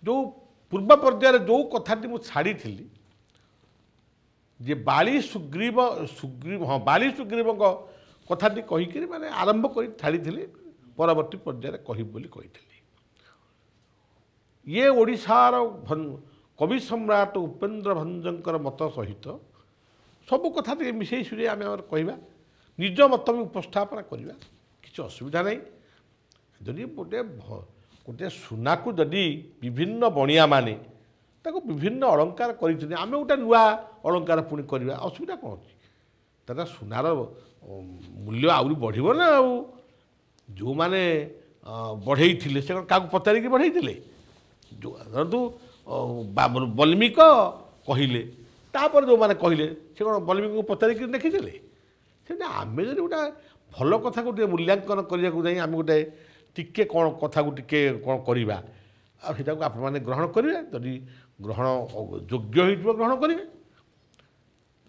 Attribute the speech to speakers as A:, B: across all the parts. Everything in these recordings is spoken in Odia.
A: जो पूर्व पर्यायर जो कथाटी मुझे छाड़ी जे बाली सुग्रीव सुग्रीव हाँ बाली सुग्रीव कथाटी कहीकि माने आरंभ कर छाड़ी परवर्ती पर्यायर कही ये ओडिशार कवि सम्राट उपेन्द्र भंजकर मत सहित सबू कथा मिसई सुझे आम कहवा निज मत भी उपस्थापना करवा किसी असुविधा नहीं जदि गोटे गोटे सुना को जदि विभिन्न बणिया माने ताको विभिन्न अलंकार कर आम गोटे नुआ अलंकार पुणी करवा असुविधा कौन अच्छी तार सुनार मूल्य आहरी बढ़ ना जो मैंने बढ़ई से क्या पचारिकी बढ़ई जो धरतु वाल्मीकि कहले तापर जो मैंने कहले से कौन वाल्मीकि को पचारिकी देखीदे से आम जब गोटे भल कथा को मूल्यांकन करने आम गोटे टिके कौन कथा को टिके कौन करवा आटा को आपण मैंने ग्रहण करेंगे जदि ग्रहण योग्य हो ग्रहण करेंगे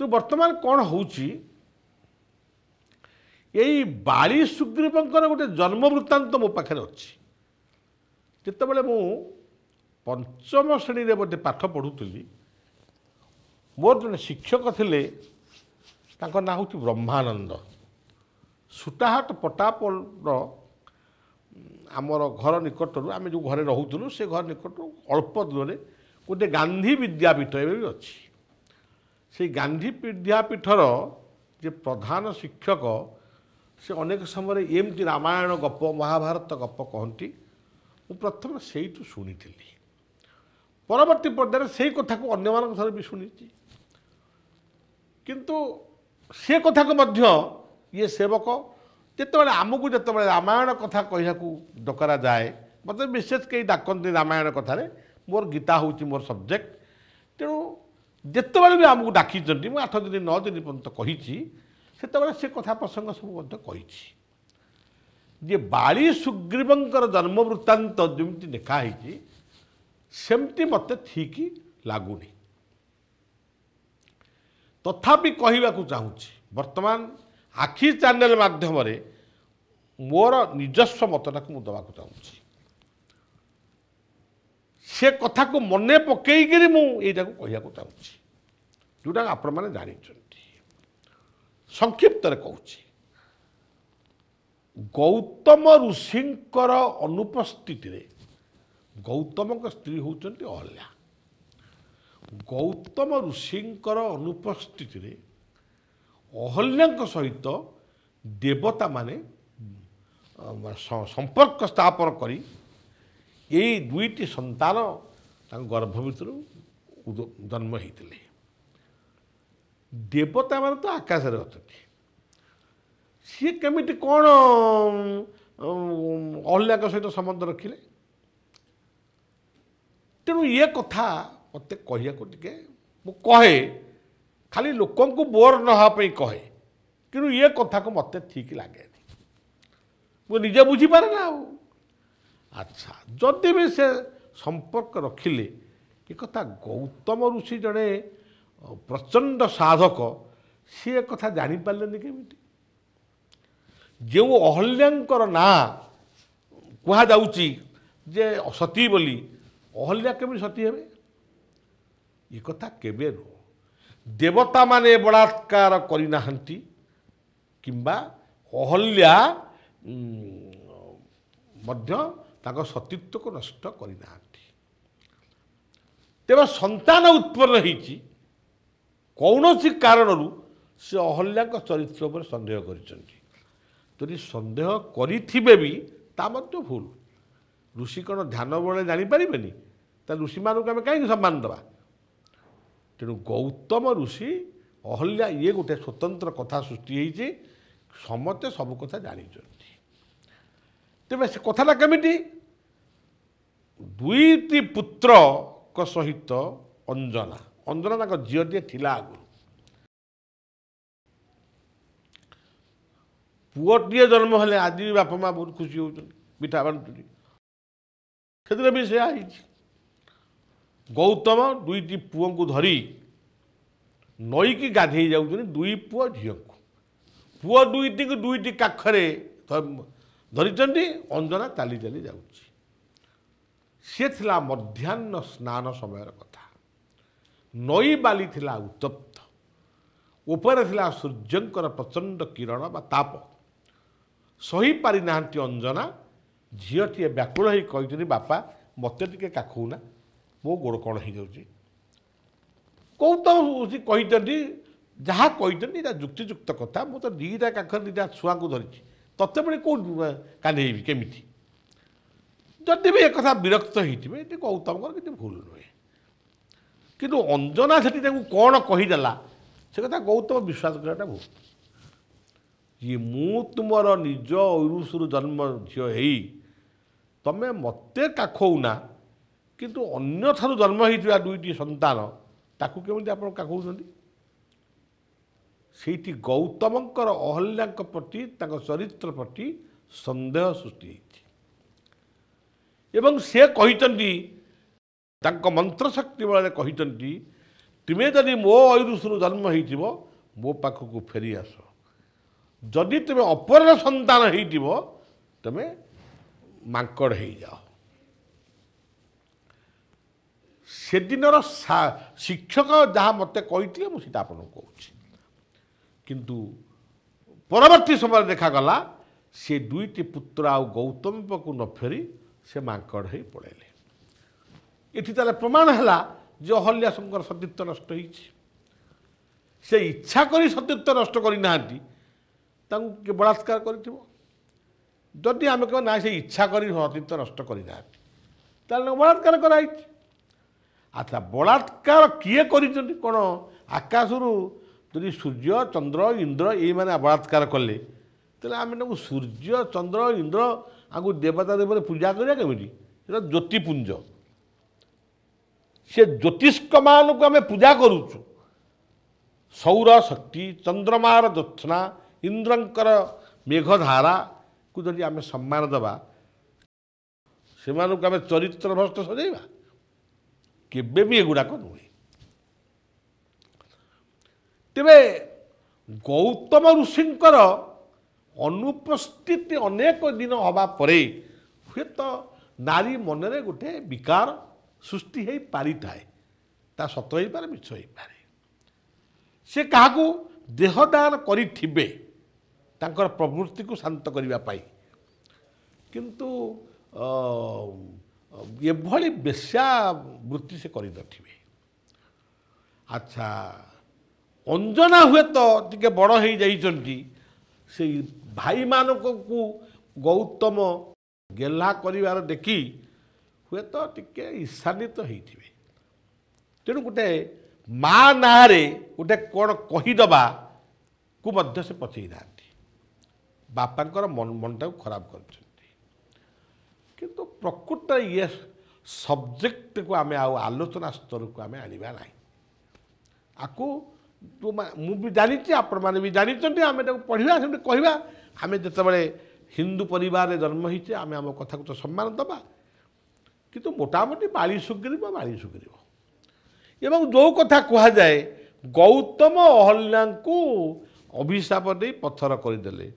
A: तो वर्तमान कौन होची यही बाली सुग्रीवंकर गोटे जन्म वृत्तांत मो पाखे अच्छी जितेबाला मु पंचम श्रेणी रे गोटे पाठ पढ़ुली मोर जन शिक्षक थे ना हूँ ब्रह्मानंद सुटाहाट पटापल आमर घर निकटर आम जो घरे रोलु से घर निकट अल्प दूर गोटे गांधी विद्यापीठ एवं अच्छी से गांधी विद्यापीठर जे प्रधान शिक्षक से अनेक समय एमती रामायण गप महाभारत गप कहती मु प्रथम से शुणी परवर्ती पर्यायर से कथा को अन्य मान भी शुणी किंतु से कथा को मध्य ये सेवक जितेबाला आमको जिते रामायण कथा कह डकरा जाए मत विशेष कई डाकती रामायण कथार मोर गीता हूँ मोर सब्जेक्ट तेणु जितेबाला भी आमको डाकी 8 दिन 9 दिन पर्यंत कही से कथा प्रसंग सब कही जे बाली सुग्रीवंकर जन्म वृत्तांत जमी लिखाही सेमती मत ठीक लगुनि तथापि कहवा चाहूँगी वर्तमान आखि चैनल माध्यम मोर निजस्व मतटा को दबा चाहूँगी से कथा को मने पकईकि मुझा कहना चाहूँगी जोटा आपण मैंने जानी संक्षिप्त कहूँ गौतम ऋषिंकर अनुपस्थिति गौतम स्त्री होती अहल्या गौतम ऋषिंकर अनुपस्थिति अहल्या सहित देवता माने संपर्क स्थापन करी यही दुईटी संतान गर्भ भीतर जन्म होते देवता मान तो आकाश रे अच्छा सी केमी कौन अहल्या सहित संबंध रखिले तेणु ये कथा मत कहे मु कहे खाली लोक बोर नहापी कहे कि ये कथा को मत ठीक लगे मुझे निजे बुझीपारे ना अच्छा जदि भी से संपर्क रखिले ये कथा गौतम ऋषि जड़े प्रचंड साधक सी कथा जापारे केमी जो अहल्यांकर ना कह जे सती बोली अहल्या केमी सती हे ये कथा केबे नु देवता माने बलात्कार करना किंबा अहल्या मध्य ताको सतीत्व को नष्ट करना तेज संतान उत्पन्न होती कौन सी कारण से अहल्या चरित्र पर सन्देह कर सन्देह करिथिबे भी ता मध्य भूल ऋषि कौन ध्यान बड़े जानीपारे ऋषि मानक आम कहीं सम्मान दबा तेणु गौतम ऋषि अहल्या ये गोटे स्वतंत्र कथा सृष्टि होती समस्ते सब कथा जानी तेज से कथाटा केमिटी दुईटी पुत्र को सहित अंजना अंजना झीटे थिला आगु पुओटे जन्म हेले आज भी बापा माँ बहुत खुशी होती पिठा बांटुरी से भी से गौतम दुईटी पुओं को धरी नई की गाधे जाऊँ दुई पुओ झील को पुओ दुईटी को दुईटी काखरे धरी अंजना चाली चाली जाऊँ ସେ ଥିଲା ମଧ୍ୟାହ୍ନ ସ୍ନାନ ସମୟର କଥା। ନଈ ବାଲି ଥିଲା ଉତ୍ତପ୍ତ, ଉପରେ ଥିଲା ସୂର୍ଯ୍ୟଙ୍କର ପ୍ରଚଣ୍ଡ କିରଣ ବା ତାପ। ସହିପାରି ନାହାନ୍ତି ଅଞ୍ଜନା। ଝିଅଟିଏ ବ୍ୟାକୁଳ ହୋଇ କହିଛନ୍ତି, ବାପା ମୋତେ ଟିକେ କାଖଉନା, ମୋ ଗୋଡ଼ କ'ଣ ହେଇଯାଉଛି। କୌତୁକ କହିଛନ୍ତି, ଯାହା କହିଛନ୍ତି ଏଇଟା ଯୁକ୍ତିଯୁକ୍ତ କଥା। ମୁଁ ତ ଦୁଇଟା କାଖରେ ଦୁଇଟା ଛୁଆଙ୍କୁ ଧରିଛି, ତତେ ପୁଣି କେଉଁଠି କାନ୍ଦେଇବି କେମିତି। ଯଦି ବି ଏକଥା ବିରକ୍ତ ହେଇଥିବେ, ଏଠି ଗୌତମଙ୍କର କିଛି ଭୁଲ ନୁହେଁ। କିନ୍ତୁ ଅଞ୍ଜନା ସେଠି ତାଙ୍କୁ କ'ଣ କହିଦେଲା, ସେ କଥା ଗୌତମ ବିଶ୍ୱାସ କରିବାଟା ଭୁଲ। ଯେ ମୁଁ ତୁମର ନିଜ ଔରୁଷରୁ ଜନ୍ମ ଝିଅ ହେଇ ତମେ ମୋତେ କାଖଉନା, କିନ୍ତୁ ଅନ୍ୟଠାରୁ ଜନ୍ମ ହେଇଥିବା ଦୁଇଟି ସନ୍ତାନ ତାକୁ କେମିତି ଆପଣ କାଖଉଛନ୍ତି। ସେଇଠି ଗୌତମଙ୍କର ଅହଲ୍ୟାଙ୍କ ପ୍ରତି, ତାଙ୍କ ଚରିତ୍ର ପ୍ରତି ସନ୍ଦେହ ସୃଷ୍ଟି ହେଇଛି। ଏବଂ ସେ କହିଛନ୍ତି, ତାଙ୍କ ମନ୍ତ୍ରଶକ୍ତି ବଳରେ କହିଛନ୍ତି, ତୁମେ ଯଦି ମୋ ଐରୁଷରୁ ଜନ୍ମ ହେଇଥିବ ମୋ ପାଖକୁ ଫେରି ଆସ। ଯଦି ତୁମେ ଅପରର ସନ୍ତାନ ହେଇଥିବ ତୁମେ ମାଙ୍କଡ଼ ହେଇଯାଅ। ସେଦିନର ଶିକ୍ଷକ ଯାହା ମୋତେ କହିଥିଲେ ମୁଁ ସେଇଟା ଆପଣଙ୍କୁ କହୁଛି। କିନ୍ତୁ ପରବର୍ତ୍ତୀ ସମୟରେ ଦେଖାଗଲା ସେ ଦୁଇଟି ପୁତ୍ର ଆଉ ଗୌତମ ପାଖକୁ ନ ଫେରି ସେ ମାଙ୍କଡ଼ ହେଇ ପଳେଇଲେ। ଏଠି ତାହେଲେ ପ୍ରମାଣ ହେଲା ଯେ ଅହଲ୍ୟାଙ୍କର ସତୀତ୍ୱ ନଷ୍ଟ ହେଇଛି। ସେ ଇଚ୍ଛା କରି ସତୀତ୍ୱ ନଷ୍ଟ କରିନାହାନ୍ତି, ତାଙ୍କୁ କିଏ ବଳାତ୍କାର କରିଥିବ। ଯଦି ଆମେ କହିବା ନା ସେ ଇଚ୍ଛା କରି ସତୀତ୍ୱ ନଷ୍ଟ କରିନାହାନ୍ତି, ତାହେଲେ ବଳାତ୍କାର କରାହେଇଛି। ଆଚ୍ଛା, ବଳାତ୍କାର କିଏ କରିଛନ୍ତି? କ'ଣ ଆକାଶରୁ ଯଦି ସୂର୍ଯ୍ୟ ଚନ୍ଦ୍ର ଇନ୍ଦ୍ର ଏଇମାନେ ବଳାତ୍କାର କଲେ, ତାହେଲେ ଆମେ ତାଙ୍କୁ ସୂର୍ଯ୍ୟ ଚନ୍ଦ୍ର ଇନ୍ଦ୍ର ଆଙ୍କୁ ଦେବତା ଦେବରେ ପୂଜା କରିବା କେମିତି? ସେଟା ଜ୍ୟୋତିପୁଞ୍ଜ। ସେ ଜ୍ୟୋତିଷ୍କମାନଙ୍କୁ ଆମେ ପୂଜା କରୁଛୁ। ସୌର ଶକ୍ତି, ଚନ୍ଦ୍ରମାର ଜ୍ୟୋତ୍ସ୍ନା, ଇନ୍ଦ୍ରଙ୍କର ମେଘଧାରାକୁ ଯଦି ଆମେ ସମ୍ମାନ ଦେବା, ସେମାନଙ୍କୁ ଆମେ ଚରିତ୍ର ଭ୍ରଷ୍ଟ ସଜେଇବା? କେବେ ବି ଏଗୁଡ଼ାକ ନୁହେଁ। ତେବେ ଗୌତମ ଋଷିଙ୍କର ଅନୁପସ୍ଥିତି ଅନେକ ଦିନ ହେବା ପରେ ହୁଏତ ନାରୀ ମନରେ ଗୋଟେ ବିକାର ସୃଷ୍ଟି ହେଇପାରିଥାଏ। ତା ସତ ହେଇପାରେ, ମିଛ ହେଇପାରେ। ସେ କାହାକୁ ଦେହଦାନ କରିଥିବେ ତାଙ୍କର ପ୍ରବୃତ୍ତିକୁ ଶାନ୍ତ କରିବା ପାଇଁ, କିନ୍ତୁ ଏଭଳି ବେଶ୍ୟାବୃତ୍ତି ସେ କରିନଥିବେ। ଆଚ୍ଛା, ଅଞ୍ଜନା ହୁଏତ ଟିକେ ବଡ଼ ହେଇଯାଇଛନ୍ତି। ସେଇ ଭାଇମାନଙ୍କୁ ଗୌତମ ଗେହ୍ଲା କରିବାର ଦେଖି ହୁଏତ ଟିକେ ଈର୍ଷାନ୍ୱିତ ହେଇଥିବେ। ତେଣୁ ଗୋଟେ ମା ନାଁରେ ଗୋଟେ କ'ଣ କହିଦେବାକୁ ମଧ୍ୟ ସେ ପଛେଇ ନାହାନ୍ତି। ବାପାଙ୍କର ମନଟାକୁ ଖରାପ କରିଛନ୍ତି। କିନ୍ତୁ ପ୍ରକୃତରେ ଇଏ ସବଜେକ୍ଟକୁ ଆମେ ଆଉ ଆଲୋଚନା ସ୍ତରକୁ ଆମେ ଆଣିବା ନାହିଁ। ଆକୁ ମୁଁ ବି ଜାଣିଛି, ଆପଣମାନେ ବି ଜାଣିଛନ୍ତି। ଆମେ ତାକୁ ପଢ଼ିବା, ସେମିତି କହିବା। ଆମେ ଯେତେବେଳେ ହିନ୍ଦୁ ପରିବାରରେ ଜନ୍ମ ହେଇଛେ, ଆମେ ଆମ କଥାକୁ ତ ସମ୍ମାନ ଦେବା। କିନ୍ତୁ ମୋଟାମୋଟି ବାଳି ସୁଗିରିବ। ଏବଂ ଯେଉଁ କଥା କୁହାଯାଏ, ଗୌତମ ଅହଲ୍ୟାଙ୍କୁ ଅଭିଶାପ ଦେଇ ପଥର କରିଦେଲେ।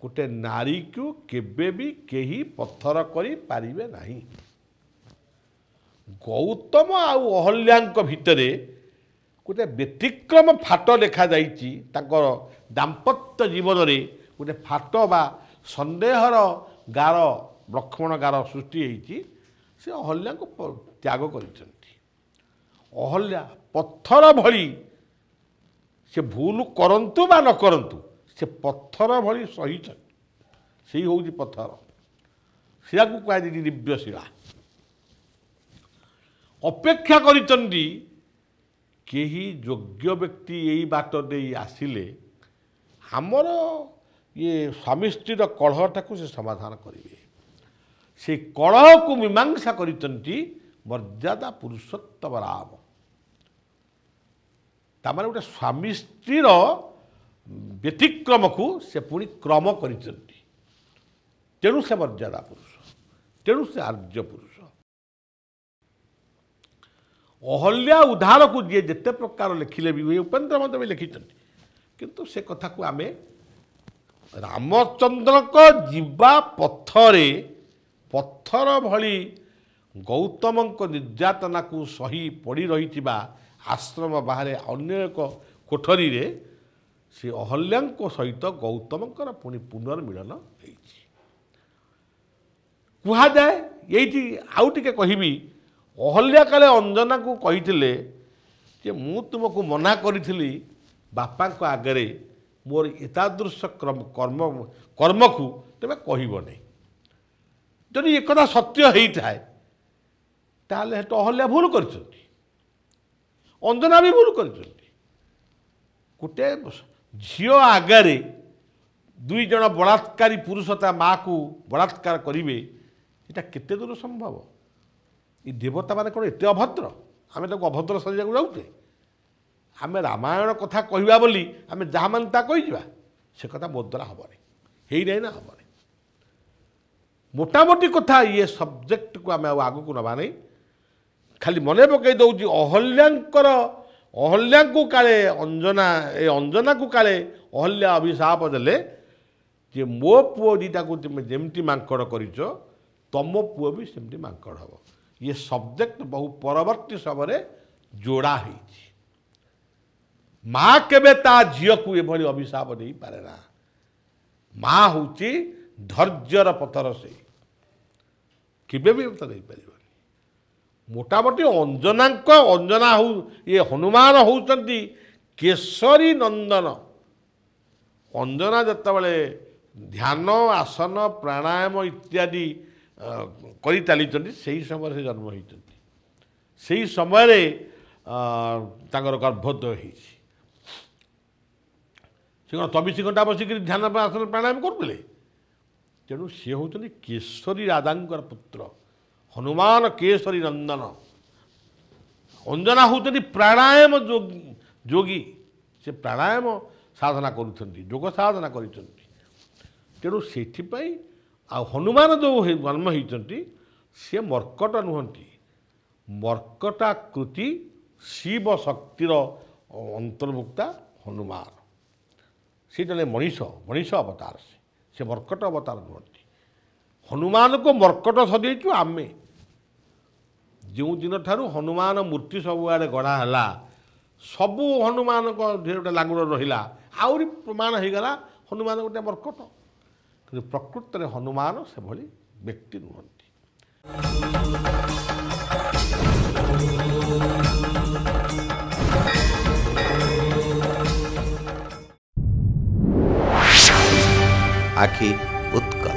A: ଗୋଟେ ନାରୀକୁ କେବେ ବି କେହି ପଥର କରିପାରିବେ ନାହିଁ। ଗୌତମ ଆଉ ଅହଲ୍ୟାଙ୍କ ଭିତରେ ଗୋଟେ ବ୍ୟତିକ୍ରମ ଫାଟ ଦେଖାଯାଇଛି। ତାଙ୍କର ଦାମ୍ପତ୍ୟ ଜୀବନରେ ଗୋଟେ ଫାଟ ବା ସନ୍ଦେହର ଗାର, ଲକ୍ଷ୍ମଣ ଗାର ସୃଷ୍ଟି ହେଇଛି। ସେ ଅହଲ୍ୟାଙ୍କୁ ତ୍ୟାଗ କରିଛନ୍ତି। ଅହଲ୍ୟା ପଥର ଭଳି, ସେ ଭୁଲ କରନ୍ତୁ ବା ନ କରନ୍ତୁ, ସେ ପଥର ଭଳି ସହିଛନ୍ତି। ସେଇ ହେଉଛି ପଥର, ସେୟାକୁ କୁହାଯାଇଛି ଦିବ୍ୟଶିଳା। ଅପେକ୍ଷା କରିଛନ୍ତି କେହି ଯୋଗ୍ୟ ବ୍ୟକ୍ତି ଏଇ ବାଟ ଦେଇ ଆସିଲେ ଆମର ଇଏ ସ୍ୱାମୀ ସ୍ତ୍ରୀର କଳହଟାକୁ ସେ ସମାଧାନ କରିବେ। ସେ କଳହକୁ ମୀମାଂସା କରିଛନ୍ତି ମର୍ଯ୍ୟାଦା ପୁରୁଷୋତ୍ତମ ରାମ। ତାମାନେ ଗୋଟେ ସ୍ୱାମୀ ସ୍ତ୍ରୀର ବ୍ୟତିକ୍ରମକୁ ସେ ପୁଣି କ୍ରମ କରିଛନ୍ତି। ତେଣୁ ସେ ମର୍ଯ୍ୟାଦା ପୁରୁଷ, ତେଣୁ ସେ ଆର୍ଯ୍ୟ ପୁରୁଷ। ଅହଲ୍ୟା ଉଦ୍ଧାରକୁ ଯିଏ ଯେତେ ପ୍ରକାର ଲେଖିଲେ ବି, ଉପେନ୍ଦ୍ର ମଧ୍ୟ ବି ଲେଖିଛନ୍ତି। କିନ୍ତୁ ସେ କଥାକୁ ଆମେ ରାମଚନ୍ଦ୍ରଙ୍କ ଯିବା ପଥରେ ପଥର ଭଳି ଗୌତମଙ୍କ ନିର୍ଯାତନାକୁ ସହି ପଡ଼ି ରହିଥିବା ଆଶ୍ରମ ବାହାରେ ଅନ୍ୟ ଏକ କୋଠରୀରେ ସେ ଅହଲ୍ୟାଙ୍କ ସହିତ ଗୌତମଙ୍କର ପୁଣି ପୁନର୍ମିଳନ ହେଇଛି। କୁହାଯାଏ ଏଇଠି ଆଉ ଟିକେ କହିବି, ଅହଲ୍ୟା କାଳେ ଅଞ୍ଜନାକୁ କହିଥିଲେ ଯେ ମୁଁ ତୁମକୁ ମନା କରିଥିଲି ବାପାଙ୍କ ଆଗରେ ମୋର ଏତାଦୃଶ କର୍ମକୁ ତେବେ କହିବ ନାହିଁ। ଯଦି ଏକଥା ସତ୍ୟ ହେଇଥାଏ ତାହେଲେ ହେଠୁ ଅହଲ୍ୟା ଭୁଲ କରିଛନ୍ତି, ଅଞ୍ଜନା ବି ଭୁଲ କରିଛନ୍ତି। ଗୋଟେ ଝିଅ ଆଗରେ ଦୁଇ ଜଣ ବଳାତ୍କାରୀ ପୁରୁଷ ତା ମାଆକୁ ବଳାତ୍କାର କରିବେ, ଏଇଟା କେତେ ଦୂର ସମ୍ଭବ? ଏ ଦେବତାମାନେ କ'ଣ ଏତେ ଅଭଦ୍ର? ଆମେ ତାକୁ ଅଭଦ୍ର ସଜାଇବାକୁ ଯାଉଛେ? ଆମେ ରାମାୟଣ କଥା କହିବା ବୋଲି ଆମେ ଯାହା ମାନେ ତାହା କହିଯିବା? ସେ କଥା ମୋ ଦ୍ୱାରା ହେବନି, ହେଇନାହିଁ ନା ହେବନି। ମୋଟାମୋଟି କଥା ଇଏ ସବଜେକ୍ଟକୁ ଆମେ ଆଉ ଆଗକୁ ନେବା ନାହିଁ। ଖାଲି ମନେ ପକାଇ ଦେଉଛି ଅହଲ୍ୟାଙ୍କୁ କାଳେ ଅଞ୍ଜନାକୁ କାଳେ ଅହଲ୍ୟା ଅଭିଶାପ ଦେଲେ ଯେ ମୋ ପୁଅ ଦୁଇଟାକୁ ତୁମେ ଯେମିତି ମାଙ୍କଡ଼ କରିଛ ତମ ପୁଅ ବି ସେମିତି ମାଙ୍କଡ଼ ହେବ। ଇଏ ସବଜେକ୍ଟ ବହୁ ପରବର୍ତ୍ତୀ ସମୟରେ ଯୋଡ଼ା ହେଇଛି। ମା କେବେ ତା ଝିଅକୁ ଏଭଳି ଅଭିଶାପ ଦେଇପାରେ ନା। ମା ହେଉଛି ଧୈର୍ଯ୍ୟର ପଥର, ସେ କେବେ ବି ତ ଦେଇପାରିବନି। ମୋଟାମୋଟି ଅଞ୍ଜନା ଇଏ ହନୁମାନ ହେଉଛନ୍ତି କେଶରୀ ନନ୍ଦନ। ଅଞ୍ଜନା ଯେତେବେଳେ ଧ୍ୟାନ ଆସନ ପ୍ରାଣାୟାମ ଇତ୍ୟାଦି କରି ଚାଲିଛନ୍ତି ସେହି ସମୟରେ ସେ ଜନ୍ମ ହୋଇଛନ୍ତି। ସେହି ସମୟରେ ତାଙ୍କର ଗର୍ଭୋଦୟ ହେଇଛି। ସେ କ'ଣ 24 ଘଣ୍ଟା ବସିକରି ଧ୍ୟାନ ଆସନ ପ୍ରାଣାୟାମ କରୁଥିଲେ? ତେଣୁ ସେ ହେଉଛନ୍ତି କେଶରୀ ରାଜାଙ୍କର ପୁତ୍ର, ହନୁମାନ କେଶରୀ ନନ୍ଦନ। ଅଞ୍ଜନା ହେଉଛନ୍ତି ପ୍ରାଣାୟାମ ଯୋଗୀ, ସେ ପ୍ରାଣାୟାମ ସାଧନା କରୁଛନ୍ତି, ଯୋଗ ସାଧନା କରିଛନ୍ତି। ତେଣୁ ସେଥିପାଇଁ ଆଉ ହନୁମାନ ଯେଉଁ ଜନ୍ମ ହେଇଛନ୍ତି ସେ ମର୍କଟ ନୁହନ୍ତି, ମର୍କଟାକୃତି ଶିବ ଶକ୍ତିର ଅନ୍ତର୍ଭୁକ୍ତା ହନୁମାନ। ସେ ଜଣେ ମଣିଷ ଅବତାର, ସେ ମର୍କଟ ଅବତାର ନୁହନ୍ତି। ହନୁମାନଙ୍କୁ ମର୍କଟ ସଜେଇଛୁ ଆମେ। ଯେଉଁ ଦିନଠାରୁ ହନୁମାନ ମୂର୍ତ୍ତି ସବୁଆଡ଼େ ଗଢ଼ା ହେଲା, ସବୁ ହନୁମାନଙ୍କ ଦେହରେ ଗୋଟେ ଲାଙ୍ଗୁଡ଼ ରହିଲା, ଆହୁରି ପ୍ରମାଣ ହେଇଗଲା ହନୁମାନ ଗୋଟେ ମର୍କଟ। କିନ୍ତୁ ପ୍ରକୃତରେ ହନୁମାନ ସେଭଳି ବ୍ୟକ୍ତି ନୁହନ୍ତି।
B: ଆଖି ଉତ୍କଳ।